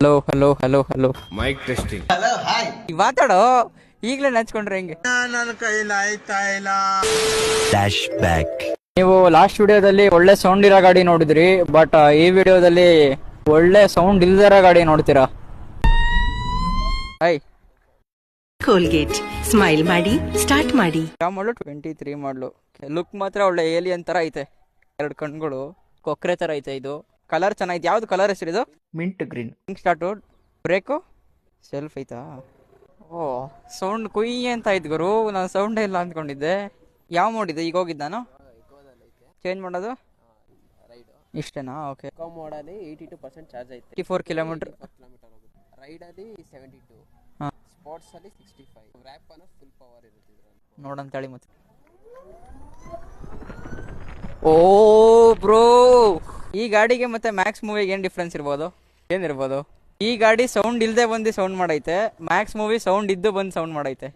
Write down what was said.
Hello hello hello hello mic testing. Hello hi ಮಾತಾಡೋ. ಈಗಲೇ ನೆಚ್ಕೊಂಡ್ರೆ ಹೆಂಗೆ? ನನ್ನ ಕೈಲಿ ಆಯ್ತಾ ಇಲ್ಲ. Flash back. ನೀವು ಲಾಸ್ಟ್ ವಿಡಿಯೋದಲ್ಲಿ ಒಳ್ಳೆ ಸೌಂಡ್ ಇರೋ ಗಾಡಿ ನೋಡಿದ್ರಿ, ಬಟ್ ಈ ವಿಡಿಯೋದಲ್ಲಿ ಒಳ್ಳೆ ಸೌಂಡ್ ಇಲ್ದಿರೋ ಗಾಡಿ ನೋಡ್ತೀರಾ. ಹಾಯ್, ಕೋಲ್ಗೇಟ್ ಸ್ಮೈಲ್ ಮಾಡಿ ಸ್ಟಾರ್ಟ್ ಮಾಡಿ. ಯಾವ ಮಾಡಲು? 23 ಮಾಡಲು. ಲುಕ್ ಮಾತ್ರ ಒಳ್ಳೆ ಏಲಿಯನ್ ತರ ಐತೆ. 2 ಕಣ್ಗಳು ಕೊಕ್ರೆ ತರ ಐತೆ. ಇದು ಕಲರ್ ಚೆನ್ನಾಗಿದೆ. ಯಾವ್ದು ಕಲರ್ ಹೆಸರು ಇದು? Mint green. Start. Brake self ಐತಾ? ಓ, ಸೌಂಡ್ ಕುಯ್ ಅಂತ ಆಯ್ತು ಗುರು. ನಾನು ಸೌಂಡೇ ಇಲ್ಲ ಅಂದ್ಕೊಂಡಿದ್ದೆ. ಯಾವ ಮೋಡಿದೆ? ಈಗ ಹೋಗಿದ್ದು ನಾನು ಚೇಂಜ್ ಮಾಡೋದು ಇಷ್ಟೇನಾ? ಓಕೆ. ಮೋಡಲ್ಲಿ 82% ಚಾರ್ಜ್ ಐತೆ. 54 ಕಿಲೋಮೀಟರ್ ರೈಡಲ್ಲಿ 72, ಹಾಂ, ಸ್ಪೋರ್ಟ್ಸಲ್ಲಿ 65. ರ್ಯಾಪ್ ಅನ್ನೋ ಫುಲ್ ಪವರ್ ಇರುತ್ತೆ ಇದರಲ್ಲಿ. ನೋಡಂತೇಳಿ ಮತ್ತೆ. ಓ ಬ್ರೋ, ಈ ಗಾಡಿಗೆ ಮತ್ತೆ ಮ್ಯಾಕ್ಸ್ ಮೂವಿಗೆ ಏನು ಡಿಫ್ರೆನ್ಸ್ ಇರ್ಬೋದು? ಏನಿರ್ಬೋದು? ಈ ಗಾಡಿ ಸೌಂಡ್ ಇಲ್ಲದೆ ಬಂದು ಸೌಂಡ್ ಮಾಡೈತೆ, ಮ್ಯಾಕ್ಸ್ ಮೂವಿ ಸೌಂಡ್ ಇದ್ದು ಬಂದು ಸೌಂಡ್ ಮಾಡೈತೆ.